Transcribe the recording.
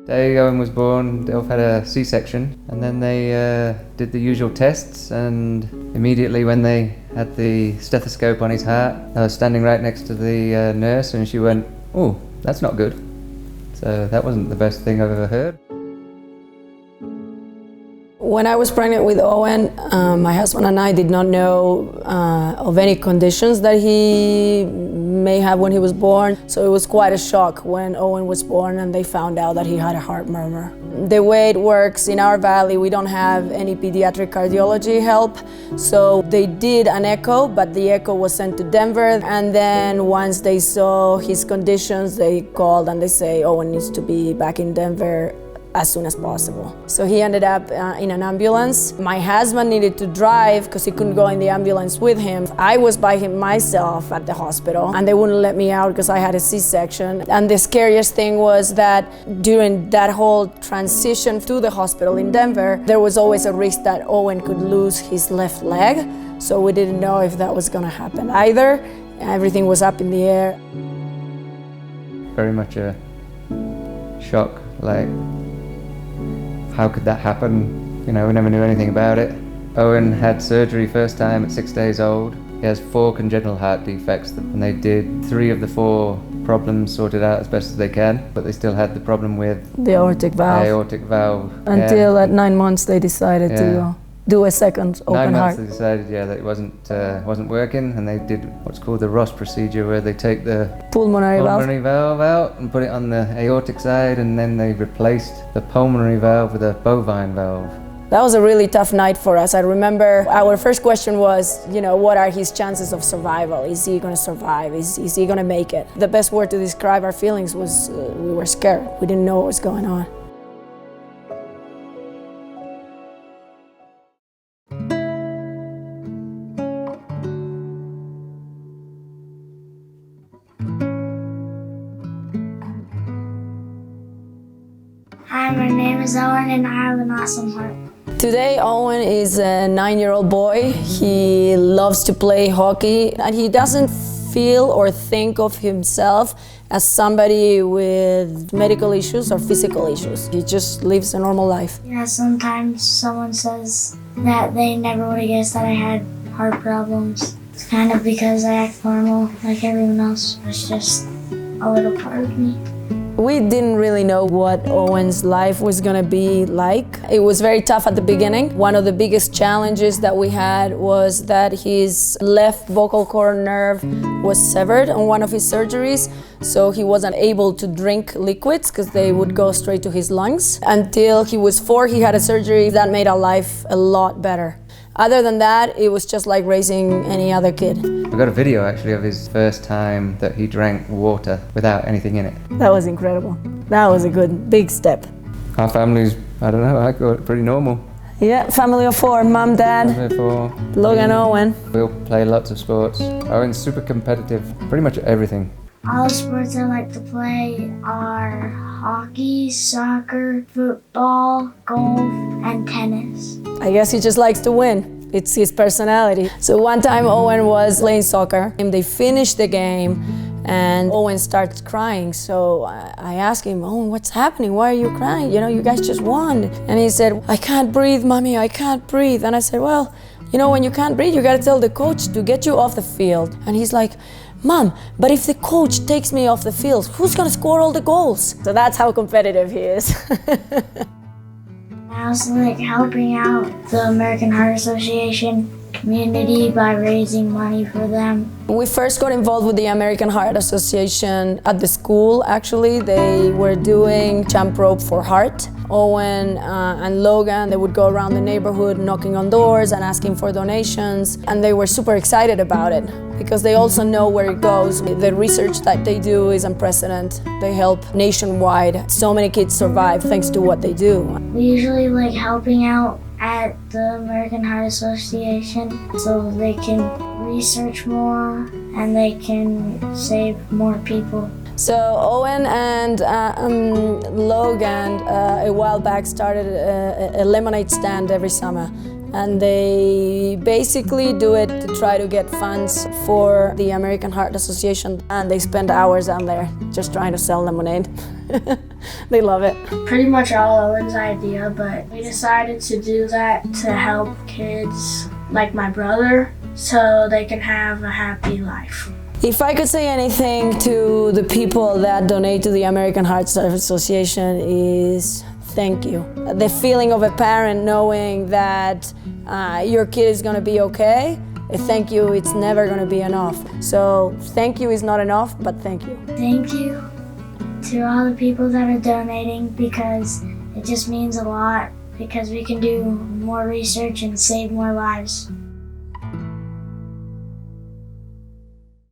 Day Owen was born, they both had a C-section, and then they did the usual tests, and immediately when they had the stethoscope on his heart, I was standing right next to the nurse, and she went, "Oh, that's not good." So that wasn't the best thing I've ever heard. When I was pregnant with Owen, my husband and I did not know of any conditions that he may have when he was born. So it was quite a shock when Owen was born and they found out that he had a heart murmur. The way it works in our valley, we don't have any pediatric cardiology help. So they did an echo, but the echo was sent to Denver. And then once they saw his conditions, they called and they say, Owen needs to be back in Denver as soon as possible. So he ended up in an ambulance. My husband needed to drive because he couldn't go in the ambulance with him. I was by him myself at the hospital, and they wouldn't let me out because I had a C-section. And the scariest thing was that during that whole transition to the hospital in Denver, there was always a risk that Owen could lose his left leg. So we didn't know if that was gonna happen either. Everything was up in the air. Very much a shock, like, how could that happen? You know, we never knew anything about it. Owen had surgery first time at 6 days old. He has 4 congenital heart defects, and they did 3 of the 4 problems sorted out as best as they can, but they still had the problem with the aortic valve. Aortic valve. Until at 9 months they decided to do a second open 9 months heart. they decided, that it wasn't working, and they did what's called the Ross procedure, where they take the Pulmonary valve out and put it on the aortic side, and then they replaced the pulmonary valve with a bovine valve. That was a really tough night for us. I remember our first question was, what are his chances of survival? Is he gonna survive? Is he gonna make it? The best word to describe our feelings was we were scared. We didn't know what was going on. Hi, my name is Owen and I have an awesome heart. Today, Owen is a 9-year-old boy. He loves to play hockey, and he doesn't feel or think of himself as somebody with medical issues or physical issues. He just lives a normal life. Yeah, sometimes someone says that they never would have guessed that I had heart problems. It's kind of because I act normal like everyone else. It's just a little part of me. We didn't really know what Owen's life was gonna be like. It was very tough at the beginning. One of the biggest challenges that we had was that his left vocal cord nerve was severed on one of his surgeries, so he wasn't able to drink liquids because they would go straight to his lungs. Until he was 4, he had a surgery that made our life a lot better. Other than that, it was just like raising any other kid. I got a video actually of his first time that he drank water without anything in it. That was incredible. That was a good, big step. Our family's, I don't know, I call it pretty normal. Yeah, family of 4, mom, dad, Logan, Owen. We all play lots of sports. Owen's super competitive, pretty much at everything. All the sports I like to play are hockey, soccer, football, golf, and tennis. I guess he just likes to win. It's his personality. So one time Owen was playing soccer and they finished the game and Owen starts crying. So I asked him, Owen, what's happening? Why are you crying? You guys just won. And he said, I can't breathe, mommy, I can't breathe. And I said, well, when you can't breathe, you gotta tell the coach to get you off the field. And he's like, Mom, but if the coach takes me off the field, who's gonna score all the goals? So that's how competitive he is. I also like helping out the American Heart Association community by raising money for them. We first got involved with the American Heart Association at the school, actually. They were doing jump rope for heart. Owen and Logan, they would go around the neighborhood knocking on doors and asking for donations. And they were super excited about it because they also know where it goes. The research that they do is unprecedented. They help nationwide. So many kids survive thanks to what they do. We usually like helping out at the American Heart Association so they can research more and they can save more people. So Owen and Logan a while back started a lemonade stand every summer. And they basically do it to try to get funds for the American Heart Association. And they spend hours down there just trying to sell lemonade. They love it. Pretty much all Owen's idea, but we decided to do that to help kids like my brother so they can have a happy life. If I could say anything to the people that donate to the American Heart Association is thank you. The feeling of a parent knowing that your kid is going to be okay, a thank you, it's never going to be enough. So thank you is not enough, but thank you. Thank you to all the people that are donating, because it just means a lot, because we can do more research and save more lives.